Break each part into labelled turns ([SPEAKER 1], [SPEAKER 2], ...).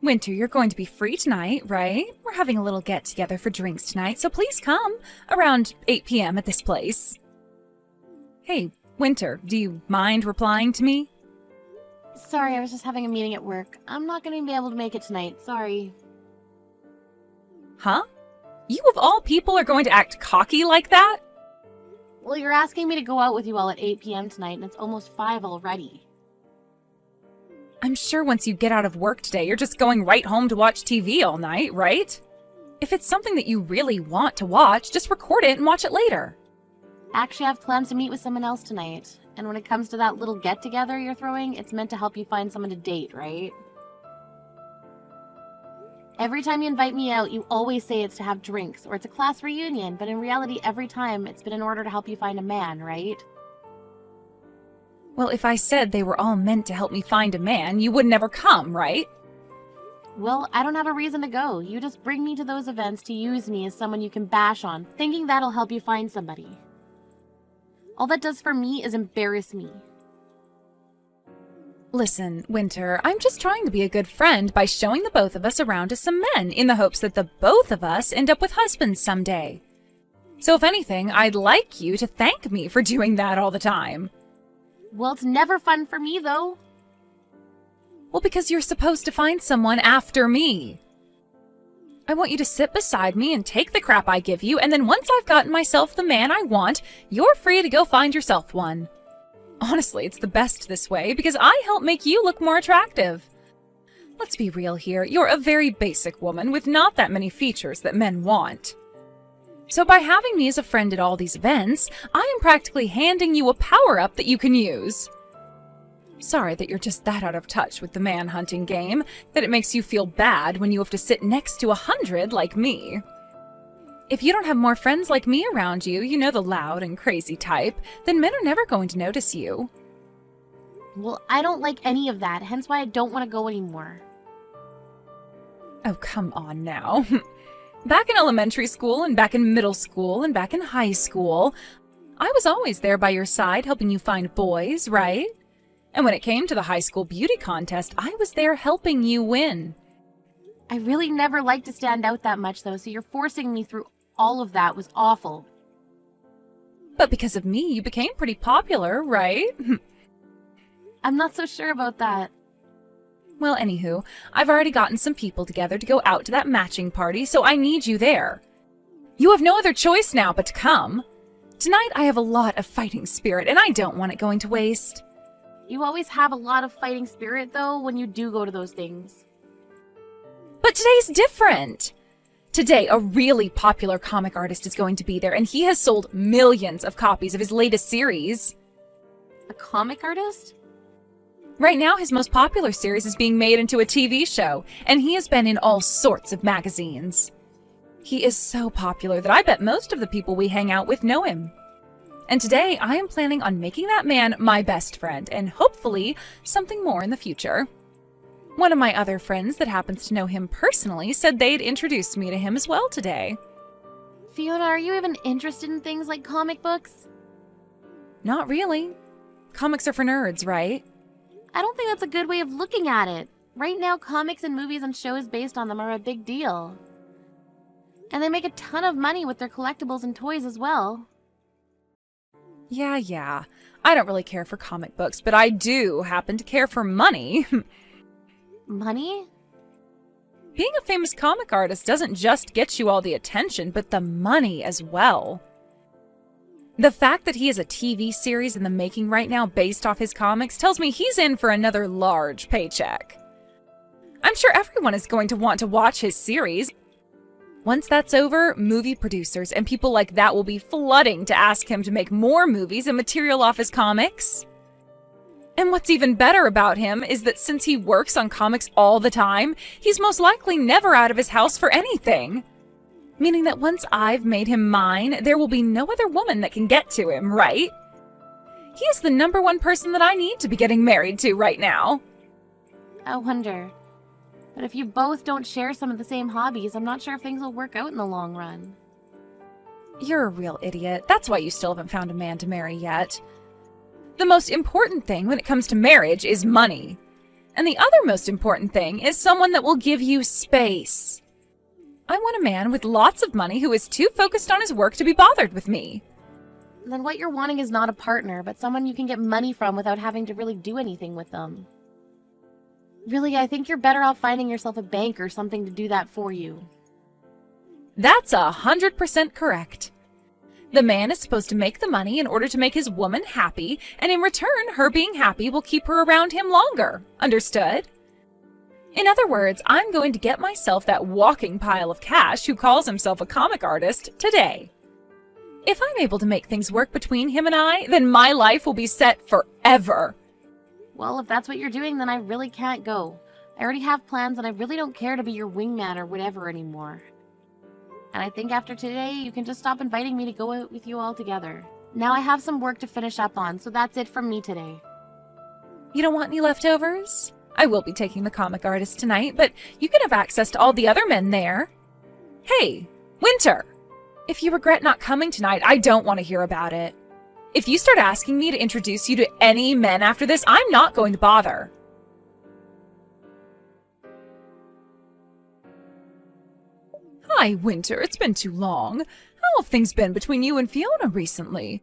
[SPEAKER 1] Winter, you're going to be free tonight, right? We're having a little get-together for drinks tonight, so please come around 8 p.m. at this place. Hey, Winter, do you mind replying to me?
[SPEAKER 2] Sorry, I was just having a meeting at work. I'm not going to be able to make it tonight, sorry.
[SPEAKER 1] Huh? You of all people are going to act cocky like that?
[SPEAKER 2] Well, you're asking me to go out with you all at 8 p.m. tonight, and it's almost 5 already.
[SPEAKER 1] I'm sure once you get out of work today, you're just going right home to watch TV all night, right? If it's something that you really want to watch, just record it and watch it later.
[SPEAKER 2] Actually, I have plans to meet with someone else tonight. And when it comes to that little get-together you're throwing, it's meant to help you find someone to date, right? Every time you invite me out, you always say it's to have drinks, or it's a class reunion, but in reality, every time, it's been in order to help you find a man, right?
[SPEAKER 1] Well, if I said they were all meant to help me find a man, you would never come, right?
[SPEAKER 2] Well, I don't have a reason to go. You just bring me to those events to use me as someone you can bash on, thinking that'll help you find somebody. All that does for me is embarrass me.
[SPEAKER 1] Listen, Winter, I'm just trying to be a good friend by showing the both of us around to some men in the hopes that the both of us end up with husbands someday. So if anything, I'd like you to thank me for doing that all the time.
[SPEAKER 2] Well, it's never fun for me, though.
[SPEAKER 1] Well, because you're supposed to find someone after me. I want you to sit beside me and take the crap I give you, and then once I've gotten myself the man I want, you're free to go find yourself one. Honestly, it's the best this way, because I help make you look more attractive. Let's be real here, you're a very basic woman with not that many features that men want. So by having me as a friend at all these events, I am practically handing you a power-up that you can use. Sorry that you're just that out of touch with the man-hunting game, that it makes you feel bad when you have to sit next to 100 like me. If you don't have more friends like me around you, you know, the loud and crazy type, then men are never going to notice you.
[SPEAKER 2] Well, I don't like any of that, hence why I don't want to go anymore.
[SPEAKER 1] Oh, come on now. Back in elementary school, and back in middle school, and back in high school, I was always there by your side helping you find boys, right? And when it came to the high school beauty contest, I was there helping you win.
[SPEAKER 2] I really never liked to stand out that much, though, so you're forcing me through all of that was awful.
[SPEAKER 1] But because of me, you became pretty popular, right?
[SPEAKER 2] I'm not so sure about that.
[SPEAKER 1] Well, anywho, I've already gotten some people together to go out to that matching party, so I need you there. You have no other choice now but to come. Tonight I have a lot of fighting spirit, and I don't want it going to waste.
[SPEAKER 2] You always have a lot of fighting spirit, though, when you do go to those things.
[SPEAKER 1] But today's different. Today, a really popular comic artist is going to be there, and he has sold millions of copies of his latest series.
[SPEAKER 2] A comic artist?
[SPEAKER 1] Right now, his most popular series is being made into a TV show, and he has been in all sorts of magazines. He is so popular that I bet most of the people we hang out with know him. And today, I am planning on making that man my best friend, and hopefully, something more in the future. One of my other friends that happens to know him personally said they'd introduce me to him as well today.
[SPEAKER 2] Fiona, are you even interested in things like comic books?
[SPEAKER 1] Not really. Comics are for nerds, right?
[SPEAKER 2] I don't think that's a good way of looking at it. Right now, comics and movies and shows based on them are a big deal. And they make a ton of money with their collectibles and toys as well.
[SPEAKER 1] Yeah. I don't really care for comic books, but I do happen to care for money.
[SPEAKER 2] Money?
[SPEAKER 1] Being a famous comic artist doesn't just get you all the attention, but the money as well. The fact that he has a TV series in the making right now based off his comics tells me he's in for another large paycheck. I'm sure everyone is going to want to watch his series. Once that's over, movie producers and people like that will be flooding to ask him to make more movies and material off his comics. And what's even better about him is that since he works on comics all the time, he's most likely never out of his house for anything. Meaning that once I've made him mine, there will be no other woman that can get to him, right? He is the #1 person that I need to be getting married to right now.
[SPEAKER 2] I wonder. But if you both don't share some of the same hobbies, I'm not sure if things will work out in the long run.
[SPEAKER 1] You're a real idiot. That's why you still haven't found a man to marry yet. The most important thing when it comes to marriage is money. And the other most important thing is someone that will give you space. I want a man with lots of money who is too focused on his work to be bothered with me.
[SPEAKER 2] Then what you're wanting is not a partner, but someone you can get money from without having to really do anything with them. Really, I think you're better off finding yourself a bank or something to do that for you.
[SPEAKER 1] That's 100% correct. The man is supposed to make the money in order to make his woman happy, and in return, her being happy will keep her around him longer. Understood? In other words, I'm going to get myself that walking pile of cash who calls himself a comic artist today. If I'm able to make things work between him and I, then my life will be set forever.
[SPEAKER 2] Well, if that's what you're doing, then I really can't go. I already have plans and I really don't care to be your wingman or whatever anymore. And I think after today, you can just stop inviting me to go out with you all together. Now I have some work to finish up on, so that's it from me today.
[SPEAKER 1] You don't want any leftovers? I will be taking the comic artist tonight, but you can have access to all the other men there. Hey, Winter! If you regret not coming tonight, I don't want to hear about it. If you start asking me to introduce you to any men after this, I'm not going to bother. Hi, Winter. It's been too long. How have things been between you and Fiona recently?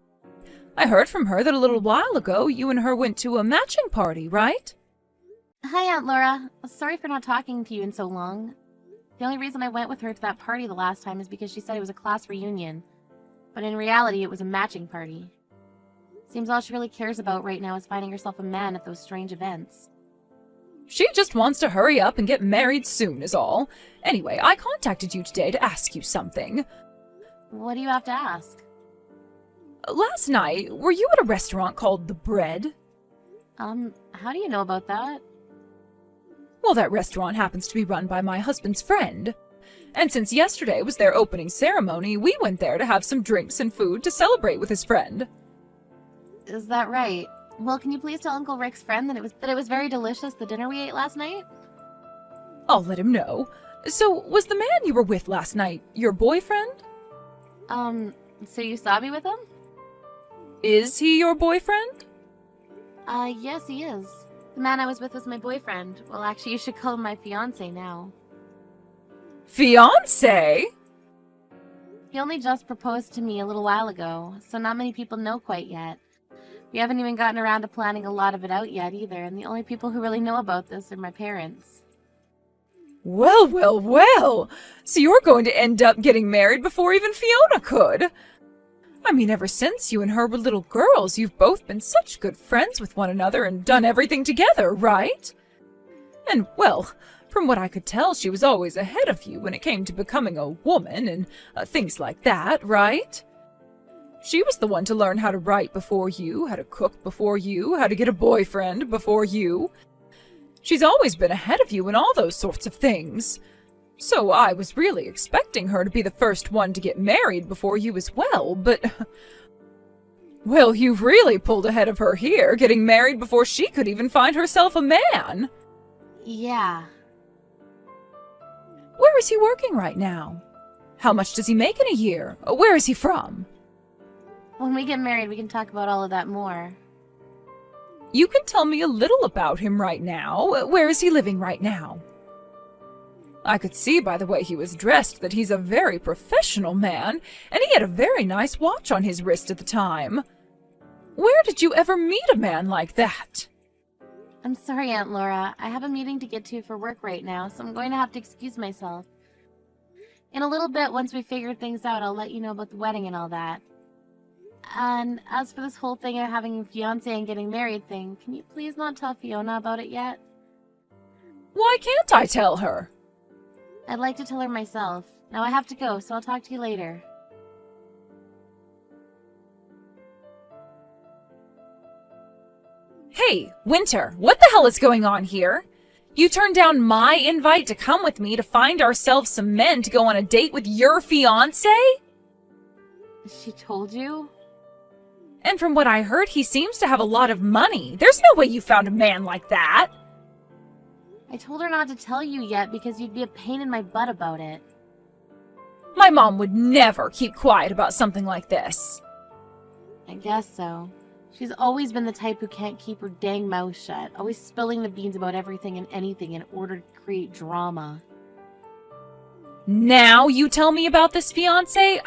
[SPEAKER 1] I heard from her that a little while ago you and her went to a matching party, right?
[SPEAKER 2] Hi, Aunt Laura. Sorry for not talking to you in so long. The only reason I went with her to that party the last time is because she said it was a class reunion. But in reality, it was a matching party. Seems all she really cares about right now is finding herself a man at those strange events.
[SPEAKER 1] She just wants to hurry up and get married soon is all. Anyway, I contacted you today to ask you something.
[SPEAKER 2] What do you have to ask?
[SPEAKER 1] Last night, were you at a restaurant called The Bread?
[SPEAKER 2] How do you know about that?
[SPEAKER 1] Well, that restaurant happens to be run by my husband's friend. And since yesterday was their opening ceremony, we went there to have some drinks and food to celebrate with his friend.
[SPEAKER 2] Is that right? Well, can you please tell Uncle Rick's friend that it was very delicious, the dinner we ate last night?
[SPEAKER 1] I'll let him know. So, was the man you were with last night your boyfriend?
[SPEAKER 2] So you saw me with him?
[SPEAKER 1] Is he your boyfriend?
[SPEAKER 2] Yes, he is. The man I was with was my boyfriend. Well, actually, you should call him my fiancé now.
[SPEAKER 1] Fiancé?
[SPEAKER 2] He only just proposed to me a little while ago, so not many people know quite yet. We haven't even gotten around to planning a lot of it out yet either, and the only people who really know about this are my parents.
[SPEAKER 1] Well, well, well! So you're going to end up getting married before even Fiona could! I mean, ever since you and her were little girls, you've both been such good friends with one another and done everything together, right? And, well, from what I could tell, she was always ahead of you when it came to becoming a woman and things like that, right? She was the one to learn how to write before you, how to cook before you, how to get a boyfriend before you. She's always been ahead of you in all those sorts of things. So I was really expecting her to be the first one to get married before you as well, but... Well, you've really pulled ahead of her here, getting married before she could even find herself a man.
[SPEAKER 2] Yeah.
[SPEAKER 1] Where is he working right now? How much does he make in a year? Where is he from?
[SPEAKER 2] When we get married, we can talk about all of that more.
[SPEAKER 1] You can tell me a little about him right now. Where is he living right now? I could see by the way he was dressed that he's a very professional man, and he had a very nice watch on his wrist at the time. Where did you ever meet a man like that?
[SPEAKER 2] I'm sorry, Aunt Laura. I have a meeting to get to for work right now, so I'm going to have to excuse myself. In a little bit, once we figure things out, I'll let you know about the wedding and all that. And as for this whole thing of having a fiancé and getting married thing, can you please not tell Fiona about it yet?
[SPEAKER 1] Why can't I tell her?
[SPEAKER 2] I'd like to tell her myself. Now I have to go, so I'll talk to you later.
[SPEAKER 1] Hey, Winter, what the hell is going on here? You turned down my invite to come with me to find ourselves some men to go on a date with your fiancé?
[SPEAKER 2] She told you?
[SPEAKER 1] And from what I heard, he seems to have a lot of money. There's no way you found a man like that.
[SPEAKER 2] I told her not to tell you yet because you'd be a pain in my butt about it.
[SPEAKER 1] My mom would never keep quiet about something like this.
[SPEAKER 2] I guess so. She's always been the type who can't keep her dang mouth shut, always spilling the beans about everything and anything in order to create drama.
[SPEAKER 1] Now you tell me about this fiancé?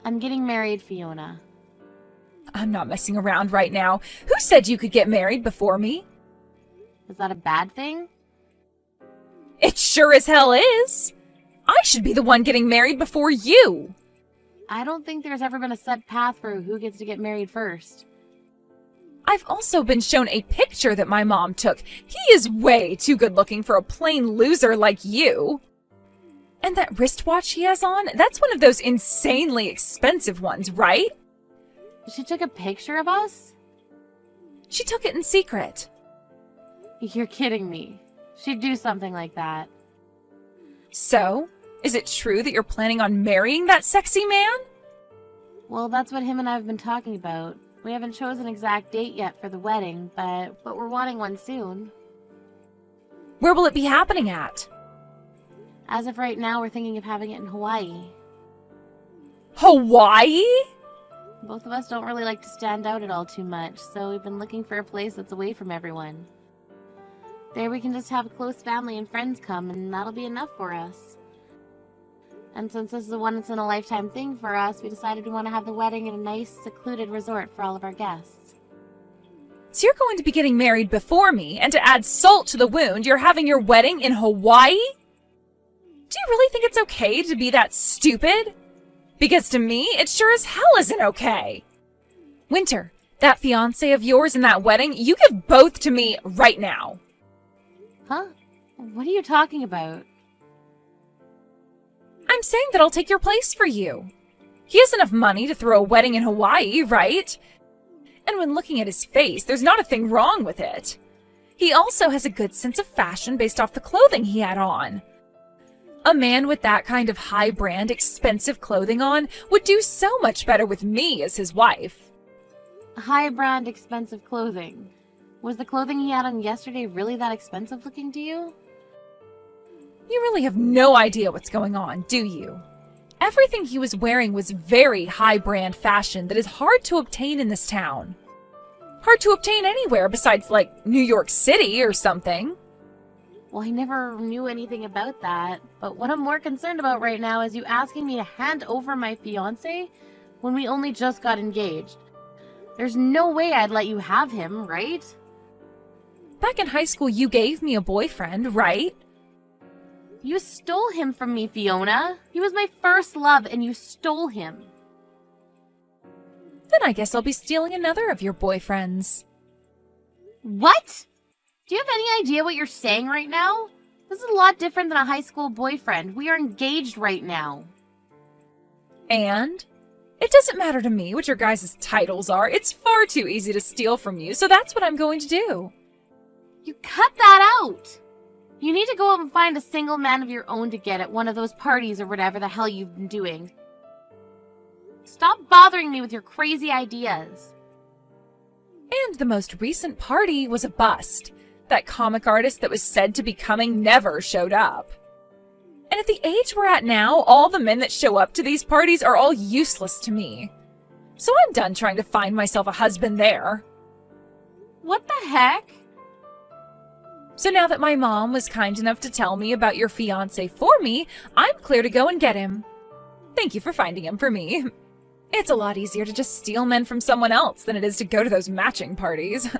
[SPEAKER 2] I'm getting married, Fiona.
[SPEAKER 1] I'm not messing around right now. Who said you could get married before me?
[SPEAKER 2] Is that a bad thing?
[SPEAKER 1] It sure as hell is. I should be the one getting married before you.
[SPEAKER 2] I don't think there's ever been a set path for who gets to get married first.
[SPEAKER 1] I've also been shown a picture that my mom took. He is way too good looking for a plain loser like you. And that wristwatch he has on, that's one of those insanely expensive ones, right?
[SPEAKER 2] She took a picture of us?
[SPEAKER 1] She took it in secret.
[SPEAKER 2] You're kidding me. She'd do something like that.
[SPEAKER 1] So, is it true that you're planning on marrying that sexy man?
[SPEAKER 2] Well, that's what him and I have been talking about. We haven't chosen an exact date yet for the wedding, but we're wanting one soon.
[SPEAKER 1] Where will it be happening at?
[SPEAKER 2] As of right now, we're thinking of having it in Hawaii.
[SPEAKER 1] Hawaii?
[SPEAKER 2] Both of us don't really like to stand out at all too much, so we've been looking for a place that's away from everyone. There we can just have close family and friends come, and that'll be enough for us. And since this is a once-in-a-lifetime thing for us, we decided we want to have the wedding in a nice, secluded resort for all of our guests.
[SPEAKER 1] So you're going to be getting married before me, and to add salt to the wound, you're having your wedding in Hawaii? Do you really think it's okay to be that stupid? Because to me, it sure as hell isn't okay. Winter, that fiancé of yours and that wedding, you give both to me right now.
[SPEAKER 2] Huh? What are you talking about?
[SPEAKER 1] I'm saying that I'll take your place for you. He has enough money to throw a wedding in Hawaii, right? And when looking at his face, there's not a thing wrong with it. He also has a good sense of fashion based off the clothing he had on. A man with that kind of high-brand, expensive clothing on would do so much better with me as his wife.
[SPEAKER 2] High-brand, expensive clothing. Was the clothing he had on yesterday really that expensive looking to you?
[SPEAKER 1] You really have no idea what's going on, do you? Everything he was wearing was very high-brand fashion that is hard to obtain in this town. Hard to obtain anywhere besides, like, New York City or something.
[SPEAKER 2] Well, I never knew anything about that, but what I'm more concerned about right now is you asking me to hand over my fiancé when we only just got engaged. There's no way I'd let you have him, right?
[SPEAKER 1] Back in high school, you gave me a boyfriend, right?
[SPEAKER 2] You stole him from me, Fiona. He was my first love, and you stole him.
[SPEAKER 1] Then I guess I'll be stealing another of your boyfriends.
[SPEAKER 2] What? Do you have any idea what you're saying right now? This is a lot different than a high school boyfriend. We are engaged right now.
[SPEAKER 1] And? It doesn't matter to me what your guys' titles are. It's far too easy to steal from you, so that's what I'm going to do.
[SPEAKER 2] You cut that out! You need to go out and find a single man of your own to get at one of those parties or whatever the hell you've been doing. Stop bothering me with your crazy ideas.
[SPEAKER 1] And the most recent party was a bust. That comic artist that was said to be coming never showed up. And at the age we're at now, all the men that show up to these parties are all useless to me. So I'm done trying to find myself a husband there.
[SPEAKER 2] What the heck?
[SPEAKER 1] So now that my mom was kind enough to tell me about your fiancé for me, I'm clear to go and get him. Thank you for finding him for me. It's a lot easier to just steal men from someone else than it is to go to those matching parties.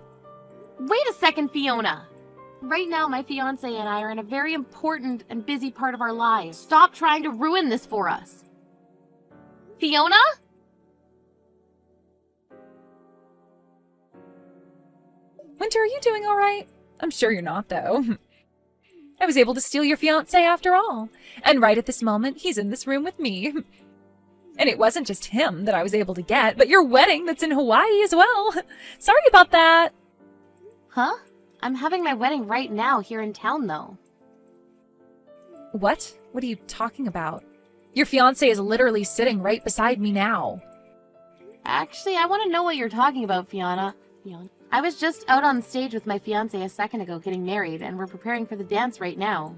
[SPEAKER 2] Wait a second, Fiona. Right now, my fiancé and I are in a very important and busy part of our lives. Stop trying to ruin this for us. Fiona?
[SPEAKER 1] Winter, are you doing all right? I'm sure you're not, though. I was able to steal your fiancé after all. And right at this moment, he's in this room with me. And it wasn't just him that I was able to get, but your wedding that's in Hawaii as well. Sorry about that.
[SPEAKER 2] Huh? I'm having my wedding right now here in town, though.
[SPEAKER 1] What? What are you talking about? Your fiancé is literally sitting right beside me now.
[SPEAKER 2] Actually, I want to know what you're talking about, Fiona. I was just out on stage with my fiancé a second ago getting married, and we're preparing for the dance right now.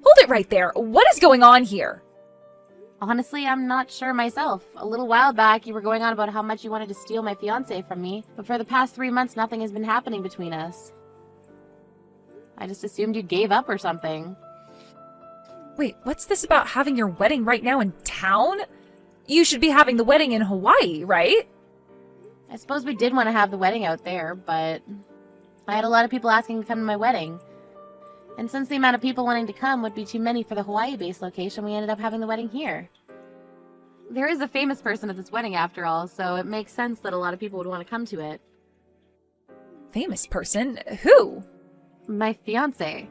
[SPEAKER 1] Hold it right there. What is going on here?
[SPEAKER 2] Honestly, I'm not sure myself. A little while back, you were going on about how much you wanted to steal my fiancé from me, but for the past 3 months, nothing has been happening between us. I just assumed you gave up or something.
[SPEAKER 1] Wait, what's this about having your wedding right now in town? You should be having the wedding in Hawaii, right?
[SPEAKER 2] I suppose we did want to have the wedding out there, but I had a lot of people asking to come to my wedding. And since the amount of people wanting to come would be too many for the Hawaii-based location, we ended up having the wedding here. There is a famous person at this wedding after all, so it makes sense that a lot of people would want to come to it.
[SPEAKER 1] Famous person? Who?
[SPEAKER 2] My fiancé.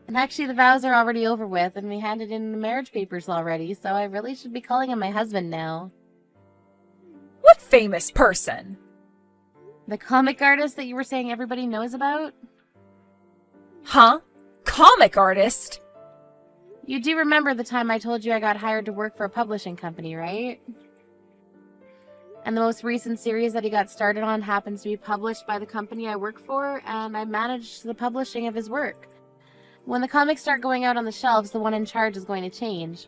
[SPEAKER 2] And actually the vows are already over with, and we handed in the marriage papers already, so I really should be calling him my husband now.
[SPEAKER 1] What famous person?
[SPEAKER 2] The comic artist that you were saying everybody knows about?
[SPEAKER 1] Huh? Comic artist?
[SPEAKER 2] You do remember the time I told you I got hired to work for a publishing company, right? And the most recent series that he got started on happens to be published by the company I work for, and I managed the publishing of his work. When the comics start going out on the shelves, the one in charge is going to change.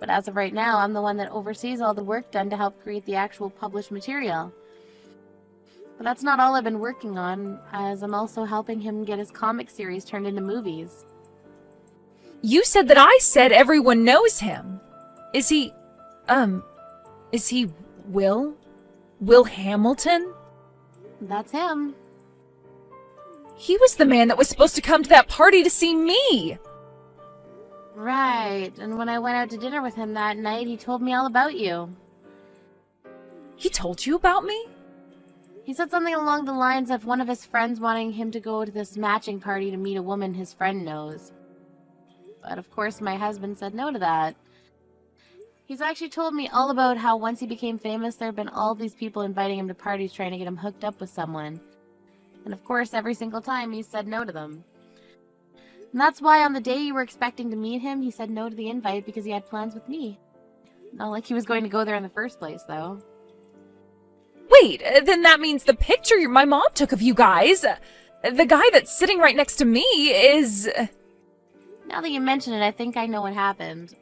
[SPEAKER 2] But as of right now, I'm the one that oversees all the work done to help create the actual published material. But that's not all I've been working on, as I'm also helping him get his comic series turned into movies.
[SPEAKER 1] You said that I said everyone knows him. Is he Will? Will Hamilton?
[SPEAKER 2] That's him.
[SPEAKER 1] He was the man that was supposed to come to that party to see me.
[SPEAKER 2] Right, and when I went out to dinner with him that night, he told me all about you.
[SPEAKER 1] He told you about me?
[SPEAKER 2] He said something along the lines of one of his friends wanting him to go to this matching party to meet a woman his friend knows. But of course my husband said no to that. He's actually told me all about how once he became famous, there have been all these people inviting him to parties trying to get him hooked up with someone. And of course, every single time he said no to them. And that's why on the day you were expecting to meet him, he said no to the invite because he had plans with me. Not like he was going to go there in the first place, though.
[SPEAKER 1] Wait, then that means the picture my mom took of you guys, the guy that's sitting right next to me is...
[SPEAKER 2] Now that you mention it, I think I know what happened.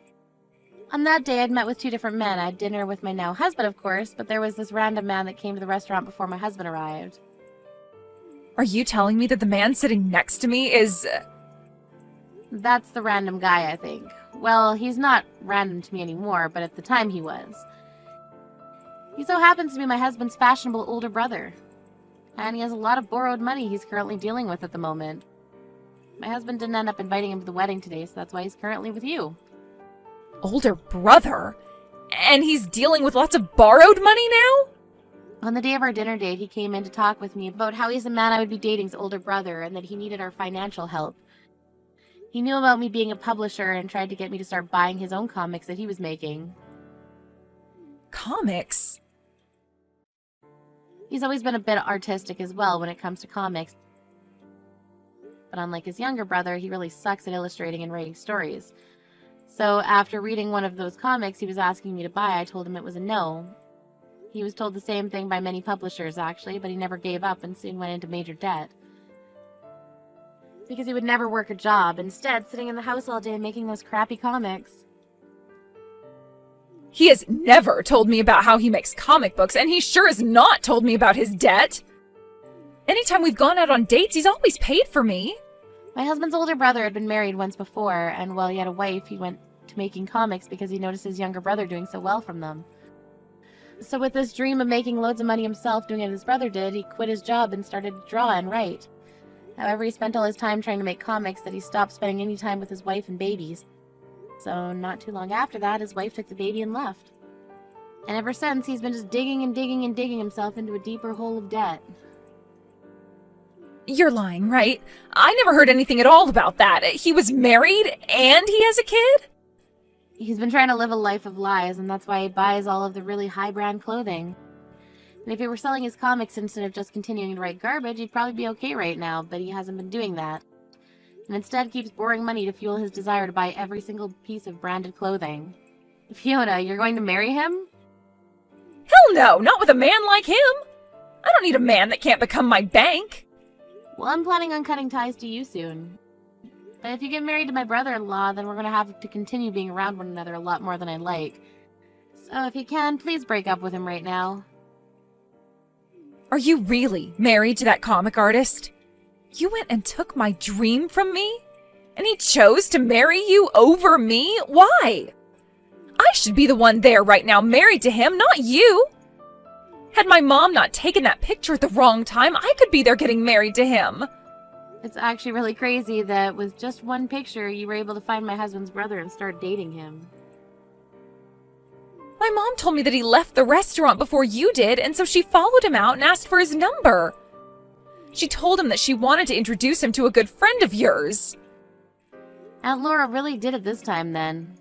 [SPEAKER 2] On that day, I'd met with 2 different men. I had dinner with my now husband, of course, but there was this random man that came to the restaurant before my husband arrived.
[SPEAKER 1] Are you telling me that the man sitting next to me is...
[SPEAKER 2] That's the random guy, I think. Well, he's not random to me anymore, but at the time he was. He so happens to be my husband's fashionable older brother. And he has a lot of borrowed money he's currently dealing with at the moment. My husband didn't end up inviting him to the wedding today, so that's why he's currently with you.
[SPEAKER 1] Older brother? And he's dealing with lots of borrowed money now?
[SPEAKER 2] On the day of our dinner date, he came in to talk with me about how he's the man I would be dating's older brother and that he needed our financial help. He knew about me being a publisher and tried to get me to start buying his own comics that he was making.
[SPEAKER 1] Comics?
[SPEAKER 2] He's always been a bit artistic as well when it comes to comics. But unlike his younger brother, he really sucks at illustrating and writing stories. So after reading one of those comics he was asking me to buy, I told him it was a no. He was told the same thing by many publishers, actually, but he never gave up and soon went into major debt. Because he would never work a job, instead sitting in the house all day making those crappy comics.
[SPEAKER 1] He has never told me about how he makes comic books, and he sure has not told me about his debt. Anytime we've gone out on dates, he's always paid for me.
[SPEAKER 2] My husband's older brother had been married once before, and while he had a wife, he went to making comics because he noticed his younger brother doing so well from them. So with this dream of making loads of money himself doing what his brother did, he quit his job and started to draw and write. However, he spent all his time trying to make comics that he stopped spending any time with his wife and babies. So not too long after that, his wife took the baby and left. And ever since, he's been just digging and digging and digging himself into a deeper hole of debt.
[SPEAKER 1] You're lying, right? I never heard anything at all about that. He was married and he has a kid?
[SPEAKER 2] He's been trying to live a life of lies, and that's why he buys all of the really high-brand clothing. And if he were selling his comics instead of just continuing to write garbage, he'd probably be okay right now, but he hasn't been doing that. And instead keeps borrowing money to fuel his desire to buy every single piece of branded clothing. Fiona, you're going to marry him?
[SPEAKER 1] Hell no, not with a man like him. I don't need a man that can't become my bank.
[SPEAKER 2] Well, I'm planning on cutting ties to you soon. But if you get married to my brother-in-law, then we're going to have to continue being around one another a lot more than I like. So if you can, please break up with him right now.
[SPEAKER 1] Are you really married to that comic artist? You went and took my dream from me? And he chose to marry you over me? Why? I should be the one there right now married to him, not you. Had my mom not taken that picture at the wrong time, I could be there getting married to him.
[SPEAKER 2] It's actually really crazy that with just one picture, you were able to find my husband's brother and start dating him.
[SPEAKER 1] My mom told me that he left the restaurant before you did, and so she followed him out and asked for his number. She told him that she wanted to introduce him to a good friend of yours.
[SPEAKER 2] Aunt Laura really did it this time, then.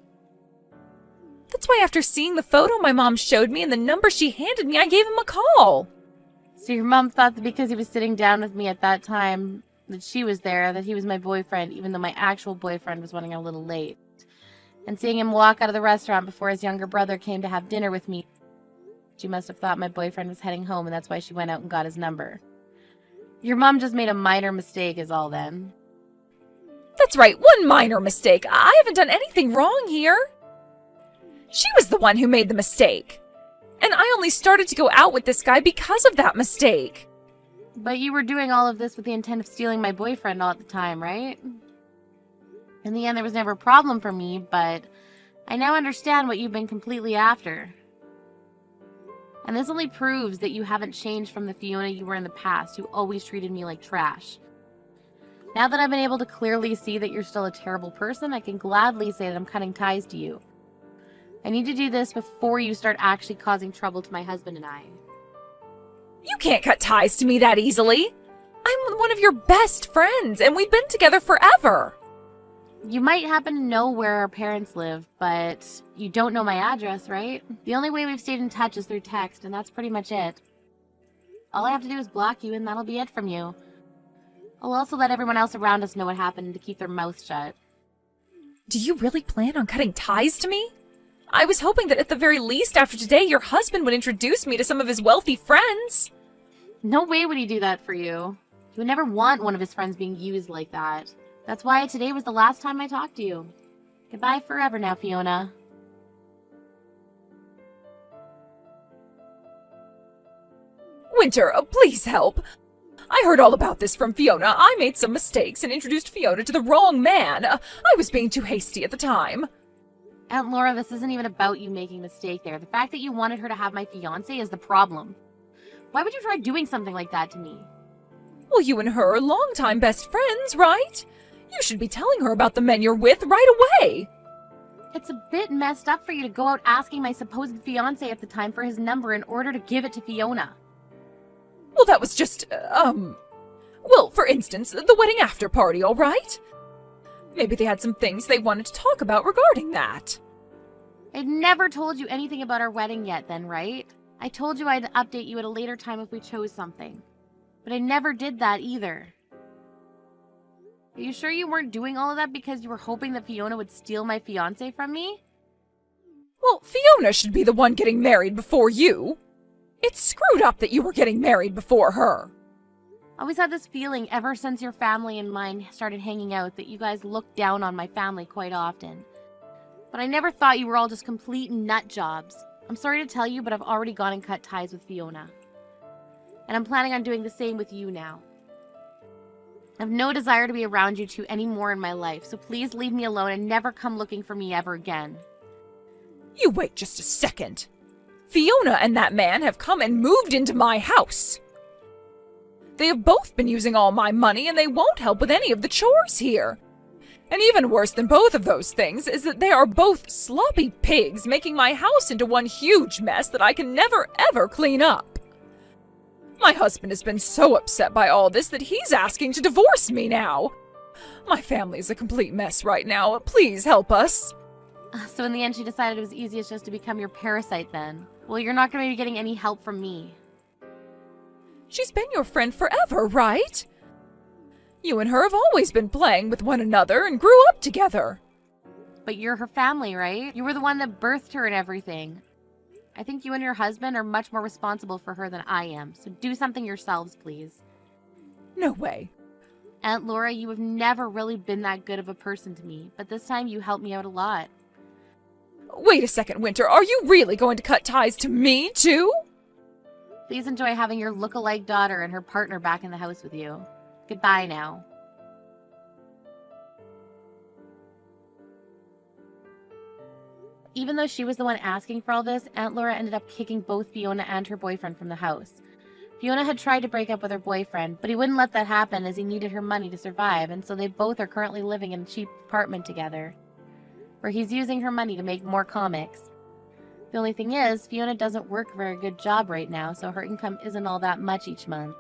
[SPEAKER 1] That's why after seeing the photo my mom showed me and the number she handed me, I gave him a call.
[SPEAKER 2] So your mom thought that because he was sitting down with me at that time, that she was there, that he was my boyfriend, even though my actual boyfriend was running a little late. And seeing him walk out of the restaurant before his younger brother came to have dinner with me, she must have thought my boyfriend was heading home, and that's why she went out and got his number. Your mom just made a minor mistake is all then.
[SPEAKER 1] That's right, one minor mistake. I haven't done anything wrong here. She was the one who made the mistake. And I only started to go out with this guy because of that mistake.
[SPEAKER 2] But you were doing all of this with the intent of stealing my boyfriend all at the time, right? In the end, there was never a problem for me, but I now understand what you've been completely after. And this only proves that you haven't changed from the Fiona you were in the past, who always treated me like trash. Now that I've been able to clearly see that you're still a terrible person, I can gladly say that I'm cutting ties to you. I need to do this before you start actually causing trouble to my husband and I.
[SPEAKER 1] You can't cut ties to me that easily. I'm one of your best friends, and we've been together forever.
[SPEAKER 2] You might happen to know where our parents live, but you don't know my address, right? The only way we've stayed in touch is through text, and that's pretty much it. All I have to do is block you, and that'll be it from you. I'll also let everyone else around us know what happened to keep their mouths shut.
[SPEAKER 1] Do you really plan on cutting ties to me? I was hoping that at the very least after today, your husband would introduce me to some of his wealthy friends.
[SPEAKER 2] No way would he do that for you. He would never want one of his friends being used like that. That's why today was the last time I talked to you. Goodbye forever now, Fiona.
[SPEAKER 1] Winter, please help. I heard all about this from Fiona. I made some mistakes and introduced Fiona to the wrong man. I was being too hasty at the time.
[SPEAKER 2] Aunt Laura, this isn't even about you making a mistake there. The fact that you wanted her to have my fiancé is the problem. Why would you try doing something like that to me?
[SPEAKER 1] Well, you and her are longtime best friends, right? You should be telling her about the men you're with right away.
[SPEAKER 2] It's a bit messed up for you to go out asking my supposed fiancé at the time for his number in order to give it to Fiona.
[SPEAKER 1] Well, that was just, well, for instance, the wedding after party, all right? Maybe they had some things they wanted to talk about regarding that.
[SPEAKER 2] I'd never told you anything about our wedding yet then, right? I told you I'd update you at a later time if we chose something. But I never did that either. Are you sure you weren't doing all of that because you were hoping that Fiona would steal my fiancé from me?
[SPEAKER 1] Well, Fiona should be the one getting married before you. It's screwed up that you were getting married before her.
[SPEAKER 2] I always had this feeling ever since your family and mine started hanging out that you guys looked down on my family quite often. But I never thought you were all just complete nut jobs. I'm sorry to tell you, but I've already gone and cut ties with Fiona. And I'm planning on doing the same with you now. I have no desire to be around you two anymore in my life, so please leave me alone and never come looking for me ever again.
[SPEAKER 1] You wait just a second. Fiona and that man have come and moved into my house. They have both been using all my money, and they won't help with any of the chores here. And even worse than both of those things is that they are both sloppy pigs, making my house into one huge mess that I can never ever clean up. My husband has been so upset by all this that he's asking to divorce me now. My family is a complete mess right now. Please help us.
[SPEAKER 2] So in the end, she decided it was easiest just to become your parasite then. Well, you're not going to be getting any help from me.
[SPEAKER 1] She's been your friend forever, right? You and her have always been playing with one another and grew up together.
[SPEAKER 2] But you're her family, right? You were the one that birthed her and everything. I think you and your husband are much more responsible for her than I am, so do something yourselves, please.
[SPEAKER 1] No way.
[SPEAKER 2] Aunt Laura, you have never really been that good of a person to me, but this time you helped me out a lot.
[SPEAKER 1] Wait a second, Winter. Are you really going to cut ties to me, too?
[SPEAKER 2] Please enjoy having your look-alike daughter and her partner back in the house with you. Goodbye now. Even though she was the one asking for all this, Aunt Laura ended up kicking both Fiona and her boyfriend from the house. Fiona had tried to break up with her boyfriend, but he wouldn't let that happen as he needed her money to survive, and so they both are currently living in a cheap apartment together, where he's using her money to make more comics. The only thing is, Fiona doesn't work a very good job right now, so her income isn't all that much each month.